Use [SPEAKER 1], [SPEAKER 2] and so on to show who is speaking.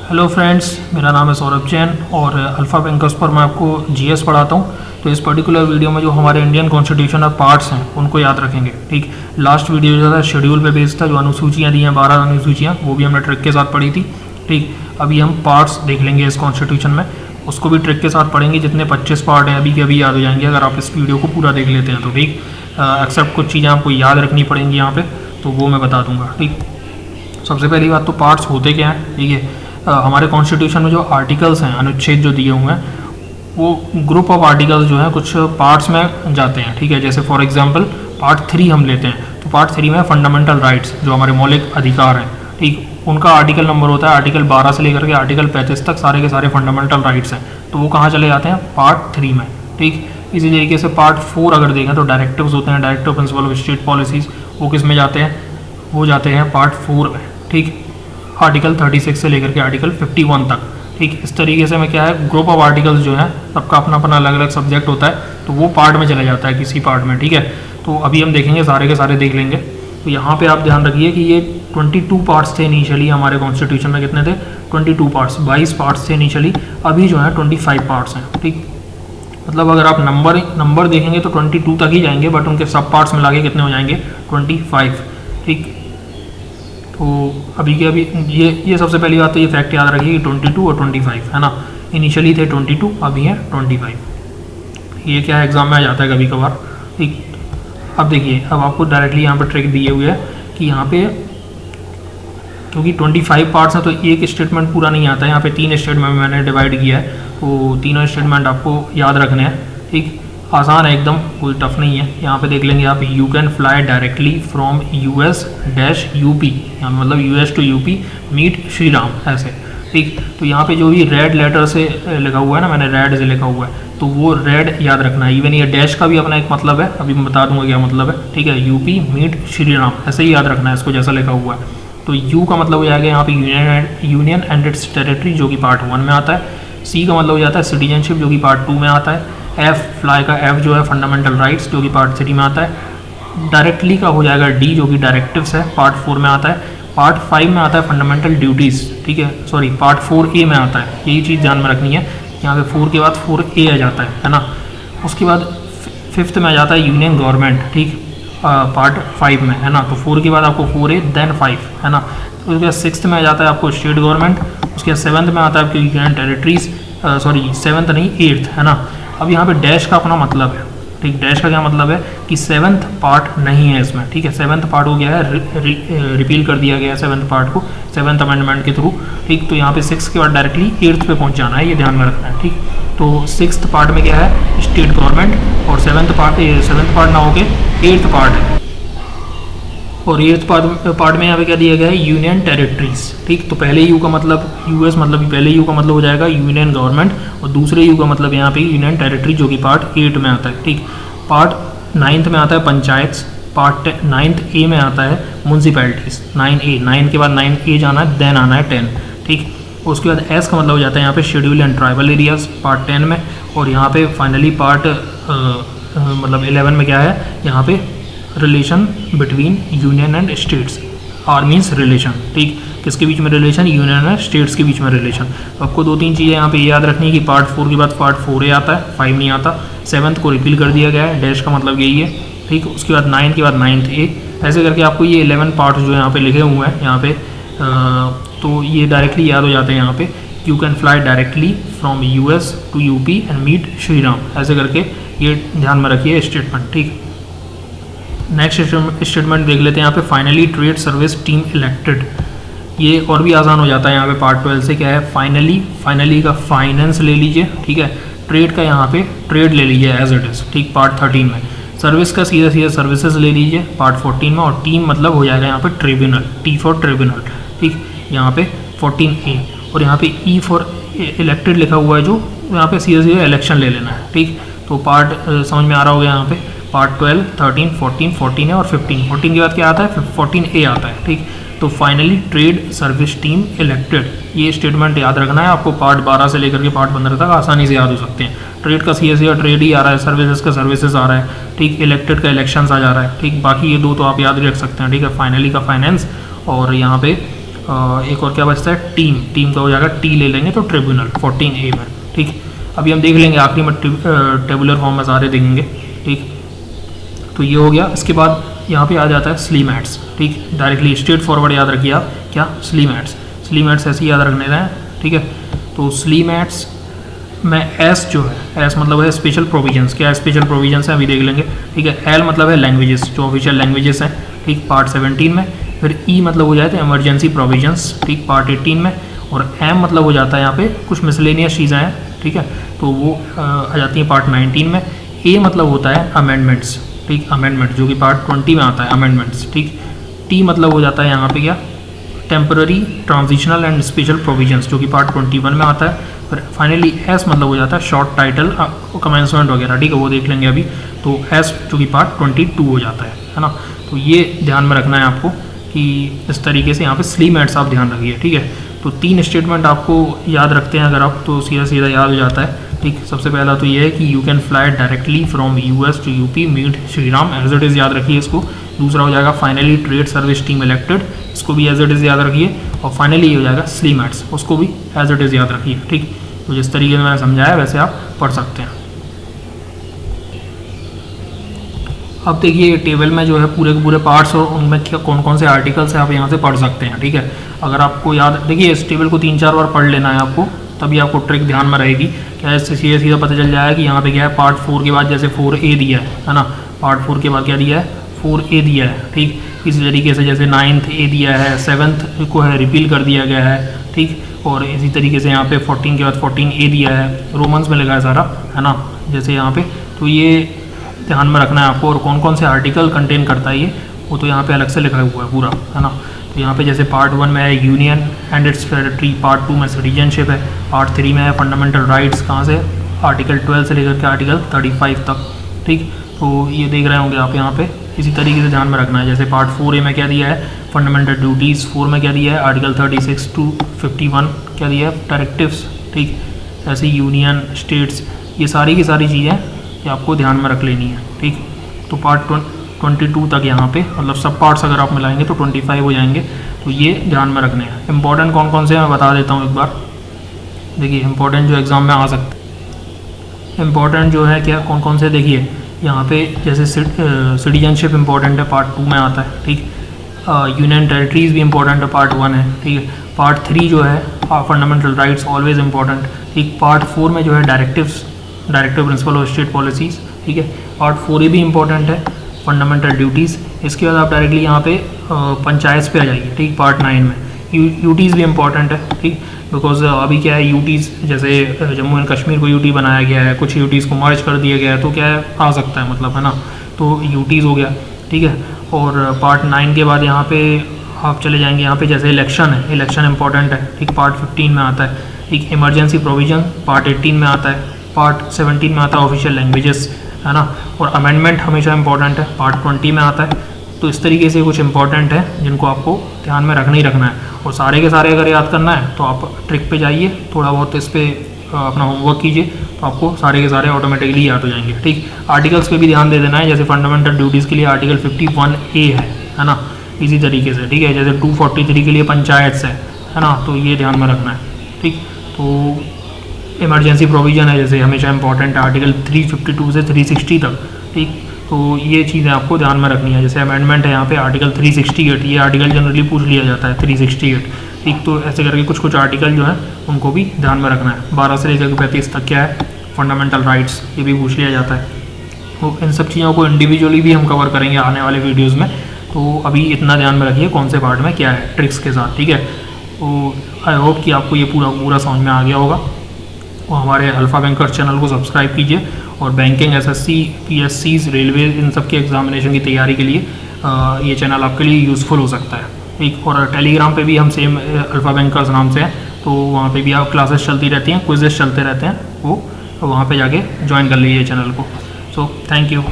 [SPEAKER 1] Hello friends, मेरा नाम है सौरभ जैन और अल्फ़ा बैंकर्स पर मैं आपको जीएस पढ़ाता हूँ। तो इस पर्टिकुलर वीडियो में जो हमारे इंडियन कॉन्स्टिट्यूशन ऑफ पार्ट्स हैं उनको याद रखेंगे। ठीक, लास्ट वीडियो जो था शेड्यूल पे बेस्ड था, जो अनुसूचियाँ दी हैं 12 अनुसूचियाँ, वो भी हमने ट्रिक के साथ पढ़ी थी। ठीक, अभी हम पार्ट्स देख लेंगे इस कॉन्स्टिट्यूशन में, उसको भी ट्रिक के साथ पढ़ेंगे। जितने 25 पार्ट हैं अभी के अभी याद हो जाएंगे अगर आप इस वीडियो को पूरा देख लेते हैं तो। ठीक, एक्सेप्ट कुछ चीज़ें आपको याद रखनी पड़ेंगी यहाँ पे, तो वो मैं बता दूंगा। ठीक, सबसे पहली बात तो पार्ट्स होते क्या हैं। ठीक है, हमारे कॉन्स्टिट्यूशन में जो आर्टिकल्स हैं, अनुच्छेद जो दिए हुए हैं, वो ग्रुप ऑफ आर्टिकल्स जो हैं कुछ पार्ट्स में जाते हैं। ठीक है, जैसे फॉर एग्जांपल पार्ट 3 हम लेते हैं तो पार्ट 3 में फंडामेंटल राइट्स, जो हमारे मौलिक अधिकार हैं, ठीक, उनका आर्टिकल नंबर होता है आर्टिकल 12 से लेकर के आर्टिकल 35 तक सारे के सारे फंडामेंटल राइट्स हैं, तो वो कहाँ चले जाते हैं, पार्ट 3 में। ठीक, इसी तरीके से पार्ट 4 अगर देखें तो डायरेक्टिव्स होते हैं, directive principle of state policies, वो किस में जाते हैं, वो जाते हैं पार्ट 4 में। ठीक, आर्टिकल 36 से लेकर के आर्टिकल 51 तक। ठीक, इस तरीके से में क्या है, ग्रुप ऑफ आर्टिकल्स जो है सबका अपना अपना अलग अलग सब्जेक्ट होता है, तो वो पार्ट में चला जाता है किसी पार्ट में। ठीक है, तो अभी हम देखेंगे, सारे के सारे देख लेंगे। तो यहाँ पे आप ध्यान रखिए कि ये 22 पार्ट्स थे इनिशियली हमारे कॉन्स्टिट्यूशन में। कितने थे, 22 पार्ट्स, 22 पार्ट्स थे इनिशियली, अभी जो है 25 पार्ट्स हैं। ठीक, मतलब अगर आप नंबर देखेंगे तो 22 तक ही जाएंगे, बट उनके सब पार्ट्स मिला के कितने हो जाएंगे, 25। ठीक, तो अभी के अभी ये सबसे पहली बात तो ये फैक्ट याद रखिए कि 22 और 25 है ना, इनिशियली थे 22, अभी है 25। ये क्या है, एग्जाम में आ जाता है कभी कभार। ठीक, अब देखिए, अब आपको डायरेक्टली यहाँ पर ट्रिक दिए हुए है कि यहाँ पे क्योंकि 25 पार्ट्स हैं तो एक स्टेटमेंट पूरा नहीं आता है। यहाँ पे 3 स्टेटमेंट मैंने डिवाइड किया है, तो तीनों स्टेटमेंट आपको याद रखने हैं। ठीक, आसान है एकदम, कोई टफ नहीं है। यहाँ पे देख लेंगे आप, you can fly directly from US dash UP, यहाँ मतलब US to UP meet Shri Ram, ऐसे। ठीक, तो यहाँ पे जो भी रेड लेटर से लिखा हुआ है ना, मैंने रेड से लिखा हुआ है, तो वो रेड याद रखना है। इवन ये डैश का भी अपना एक मतलब है, अभी मैं बता दूंगा क्या मतलब है। ठीक है, यूपी मीट श्री राम, ऐसे ही याद रखना है इसको, जैसा लिखा हुआ है। तो यू का मतलब हो जाएगा यहाँ पे यूनियन एंड इट्स टेरिटरी, जो कि पार्ट 1 में आता है। सी का मतलब हो जाता है सिटीजनशिप, जो कि पार्ट 2 में आता है। एफ, फ्लाई का एफ जो है फंडामेंटल राइट्स, जो कि पार्ट 3 में आता है। डायरेक्टली का हो जाएगा डी, जो कि डायरेक्टिव्स है, पार्ट 4 में आता है। पार्ट 5 में आता है फंडामेंटल ड्यूटीज़। ठीक है, सॉरी, पार्ट 4A में आता है, यही चीज़ ध्यान में रखनी है। यहाँ पे 4 के बाद 4A आ जाता है ना। उसके बाद 5th में आ जाता है यूनियन गवर्नमेंट। ठीक, पार्ट 5 में है ना, तो 4 के बाद आपको 4A देन 5 है ना। उसके बाद 6th में आ जाता है आपको स्टेट गवर्नमेंट। उसके बाद 7th में आता है आपकी यूनियन टेरिटरीज, सॉरी 7th नहीं 8th है ना। अब यहाँ पे डैश का अपना मतलब है। ठीक, डैश का क्या मतलब है कि 7th पार्ट नहीं है इसमें। ठीक है, 7th पार्ट हो गया है, रिपील कर दिया गया है 7th पार्ट को 7th अमेंडमेंट के थ्रू। ठीक, तो यहाँ पे 6 के बाद डायरेक्टली 8th पे पहुँच जाना है, ये ध्यान में रखना है। ठीक, तो 6th पार्ट में क्या है, स्टेट गवर्नमेंट, और 7th पार्ट ना होके 8th पार्ट है, और 8th पार्ट में यहाँ पे क्या दिया गया है, यूनियन टेरिटरीज। ठीक, तो पहले यू का मतलब यूएस, मतलब पहले यू का मतलब हो जाएगा यूनियन गवर्नमेंट, और दूसरे यू का मतलब यहाँ पे यूनियन टेरिटरी, जो कि पार्ट 8 में आता है। ठीक, पार्ट 9th में आता है पंचायत, पार्ट 9th ए में आता है म्यूनसिपैलिटीज, 9A, 9 के बाद 9A जाना है, देन आना है 10। ठीक, उसके बाद एस का मतलब हो जाता है यहाँ पे schedule and tribal areas, part 10 में। और यहाँ पे फाइनली पार्ट मतलब 11 में क्या है, यहाँ पे relation between union and states, R means relation. ठीक, किसके बीच में रिलेशन, यूनियन एंड स्टेट्स के बीच में रिलेशन। तो आपको 2-3 चीज़ें यहाँ पे याद रखनी है कि पार्ट 4 के बाद पार्ट 4A आता है, 5 नहीं आता। 7th को रिपील कर दिया गया है, डैश का मतलब यही है। ठीक, उसके बाद 9 के बाद 9th A, ऐसे करके आपको ये 11 पार्ट जो यहाँ पे लिखे हुए हैं यहाँ पे, तो ये डायरेक्टली याद हो जाते हैं यहाँ पे। You can fly directly from US to UP and meet Shri Ram, ऐसे करके ये ध्यान में रखिए स्टेटमेंट। ठीक, नेक्स्ट स्टेटमेंट देख लेते हैं यहाँ पे, finally trade service team elected. ये और भी आसान हो जाता है यहाँ पे पार्ट 12 से। क्या है, फाइनली का फाइनेंस ले लीजिए। ठीक है, ट्रेड का यहाँ पे ट्रेड ले लीजिए एज इट इज़। ठीक, पार्ट 13 में सर्विस का सीधा सर्विसेज ले लीजिए पार्ट 14 में, और टीम मतलब हो जाएगा यहाँ पे ट्रिब्यूनल, टी फॉर ट्रिब्यूनल। ठीक, यहाँ पे 14A, और यहाँ पे ई फॉर इलेक्टेड लिखा हुआ है, जो यहाँ पे सीधा इलेक्शन ले लेना है। ठीक, तो पार्ट समझ में आ रहा होगा यहाँ पे, पार्ट 12, 13, 14 है, और 15 के बाद क्या आता है, 14A आता है। ठीक, तो finally trade service team elected, ये स्टेटमेंट याद रखना है आपको। पार्ट 12 से लेकर के पार्ट 15 तक आसानी से याद हो सकते हैं। ट्रेड का सीधा ट्रेड ही आ रहा है, सर्विसेज का सर्विसेज आ रहा है। ठीक, इलेक्टेड का इलेक्शंस आ जा रहा है। ठीक, बाकी ये 2 तो आप याद रख सकते हैं। ठीक है, फाइनली का फाइनेंस, और यहाँ पे एक और क्या बचता है, टीम का हो जाएगा, टी ले लेंगे तो ट्रिब्यूनल 14A में, ठीक। अभी हम देख लेंगे आखिरी में टेबुलर फॉर्म में सारे देखेंगे, ठीक। तो ये हो गया। इसके बाद यहाँ पे आ जाता है स्लीमैट्स, ठीक। डायरेक्टली स्ट्रेट फॉरवर्ड याद रखिए आप, क्या, स्लीमैट्स ऐसे ही याद रखने रहे हैं, ठीक है। तो स्लीमैट्स में एस जो है, एस मतलब है स्पेशल प्रोविजंस, क्या स्पेशल प्रोविजंस हैं अभी देख लेंगे, ठीक है। एल मतलब है लैंग्वेजेस, जो ऑफिशियल लैंग्वेजेस हैं, ठीक, पार्ट 17 में। फिर ई मतलब हो जाता है इमरजेंसी प्रोविजंस, ठीक, पार्ट 18 में। और एम मतलब हो जाता है यहाँ पे कुछ मिसलेनियस चीज़ें हैं, ठीक है, तो वो आ जाती हैं पार्ट 19 में। ए मतलब होता है अमेंडमेंट्स, ठीक, अमेंडमेंट जो कि पार्ट 20 में आता है, अमेंडमेंट्स, ठीक। टी मतलब हो जाता है यहाँ पे क्या, temporary, transitional and special provisions, जो कि पार्ट 21 में आता है। फिर फाइनली एस मतलब हो जाता है शॉर्ट टाइटल, कमेंसमेंट वगैरह, ठीक है, वो देख लेंगे अभी। तो एस जो कि पार्ट 22 हो जाता है ना। तो ये ध्यान में रखना है आपको कि इस तरीके से यहाँ पे स्लीमैट्स आप ध्यान रखिए, ठीक है। तो 3 स्टेटमेंट आपको याद रखते हैं अगर आप, तो सीधा सीधा याद हो जाता है, ठीक। सबसे पहला तो ये है कि you can fly directly from US to UP, meet Shriram, as it is याद रखिए इसको। दूसरा हो जाएगा finally trade service team elected, इसको भी एज इट इज़ याद रखिए। और फाइनली ये हो जाएगा स्लीमैट्स, उसको भी एज इट इज़ याद रखिए, ठीक। तो जिस तरीके से मैंने समझाया वैसे आप पढ़ सकते हैं। अब देखिए टेबल में जो है पूरे के पूरे पार्ट्स और उनमें क्या कौन कौन से आर्टिकल्स हैं आप यहाँ से पढ़ सकते हैं, ठीक है। अगर आपको याद, देखिए इस टेबल को 3-4 बार पढ़ लेना है आपको, तभी आपको ट्रिक ध्यान में रहेगी। क्या इससे सीधा सीधा पता चल जाएगा कि यहाँ पे क्या है, पार्ट 4 के बाद जैसे 4A दिया है ना, पार्ट 4 के बाद क्या दिया है, 4A दिया है, ठीक। इसी तरीके से जैसे 9th A दिया है, 7th को है रिपील कर दिया गया है, ठीक। और इसी तरीके से यहाँ पे 14 के बाद 14A दिया है, रोमन्स में लिखा है सारा, है ना, जैसे यहाँ पे। तो ये ध्यान में रखना है आपको। और कौन कौन से आर्टिकल कंटेन करता है ये, वो तो यहाँ पे अलग से लिखा हुआ है पूरा, है ना। तो यहाँ पे जैसे पार्ट 1 में है union and it's territory, part 2 में सिटीजनशिप है, पार्ट 3 में है फंडामेंटल राइट्स, कहाँ से, आर्टिकल 12 से लेकर के आर्टिकल 35 तक, ठीक। तो ये देख रहे होंगे आप यहाँ पे। इसी तरीके से ध्यान में रखना है। जैसे पार्ट 4A में क्या दिया है, फंडामेंटल ड्यूटीज़, 4 में क्या दिया है, आर्टिकल 36 to 51 क्या दिया है, डायरेक्टिव्स, ठीक। ऐसे यूनियन, स्टेट्स, ये सारी की सारी चीज़ें ये आपको ध्यान में रख लेनी है, ठीक। तो पार्ट 22 तक यहाँ पे, मतलब सब पार्ट्स अगर आप मिलाएंगे तो 25 हो जाएंगे। तो ये ध्यान में रखने हैं। इंपॉर्टेंट कौन कौन से मैं बता देता हूँ एक बार। देखिए इंपॉर्टेंट जो एग्ज़ाम में आ सकते हैं, इंपॉर्टेंट जो है क्या, कौन कौन से, देखिए यहाँ पे जैसे सिटीजनशिप इंपॉर्टेंट है, पार्ट 2 में आता है, ठीक। यूनियन टेरिटरीज़ भी इंपॉर्टेंट है, पार्ट 1 है, ठीक है। पार्ट 3 जो है फंडामेंटल राइट्स ऑलवेज इंपॉर्टेंट, ठीक। पार्ट 4 में जो है directive principle of state policies, ठीक है। पार्ट 4A भी इंपॉर्टेंट है, फंडामेंटल ड्यूटीज़। इसके बाद आप डायरेक्टली यहाँ पे पंचायत पे आ जाइए, ठीक। पार्ट 9 में यूटीज़ भी इंपॉर्टेंट है, ठीक। बिकॉज अभी क्या है, यूटीज़ जैसे जम्मू एंड कश्मीर को यूटी बनाया गया है, कुछ यूटीज़ को मर्ज कर दिया गया है, तो क्या है, आ सकता है, मतलब, है ना। तो यूटीज़ हो गया, ठीक है। और पार्ट 9 के बाद यहाँ पे आप चले जाएंगे, यहाँ पे जैसे इलेक्शन है, इलेक्शन इंपॉर्टेंट है, ठीक। पार्ट 15 में आता है, ठीक। इमरजेंसी प्रोविजन पार्ट 18 में आता है, पार्ट 17 में आता है ऑफिशियल लैंग्वेजेस, है ना। और अमेंडमेंट हमेशा इंपॉर्टेंट है, पार्ट 20 में आता है। तो इस तरीके से कुछ इंपॉर्टेंट है जिनको आपको ध्यान में रखना ही रखना है। और सारे के सारे अगर याद करना है तो आप ट्रिक पे जाइए, थोड़ा बहुत इस पर अपना होमवर्क कीजिए, तो आपको सारे के सारे ऑटोमेटिकली याद हो जाएंगे, ठीक। आर्टिकल्स पे भी ध्यान दे देना है। जैसे फंडामेंटल ड्यूटीज़ के लिए आर्टिकल 51A है ना, इसी तरीके से, ठीक है। जैसे 243 के लिए पंचायत है ना, तो ये ध्यान में रखना है, ठीक। तो इमरजेंसी प्रोविज़न है जैसे, हमेशा इंपॉर्टेंट है, आर्टिकल 352 से 360 तक, ठीक। तो ये चीज़ें आपको ध्यान में रखनी है। जैसे अमेंडमेंट है यहाँ पे आर्टिकल 368, ये आर्टिकल जनरली पूछ लिया जाता है, 368, ठीक। तो ऐसे करके कुछ कुछ आर्टिकल जो है उनको भी ध्यान में रखना है। 12 से लेकर 35 तक क्या है, फंडामेंटल राइट्स, ये भी पूछ लिया जाता है। तो इन सब चीज़ों को इंडिविजुअली भी हम कवर करेंगे आने वाले वीडियोज़ में। तो अभी इतना ध्यान में रखिए कौन से पार्ट में क्या है, ट्रिक्स के साथ, ठीक है। तो आई होप कि आपको ये पूरा समझ में आ गया होगा। और हमारे अल्फ़ा बैंकर्स चैनल को सब्सक्राइब कीजिए। और बैंकिंग, SSC, PSCs, रेलवे, इन सब के एग्जामिनेशन की तैयारी के लिए ये चैनल आपके लिए यूज़फुल हो सकता है, ठीक। और टेलीग्राम पे भी हम सेम अल्फ़ा बैंकर्स नाम से हैं, तो वहाँ पे भी आप क्लासेस चलती रहती हैं, क्विजेस चलते रहते हैं, वो वहाँ पे जाके ज्वाइन कर लीजिए चैनल को। So thank you.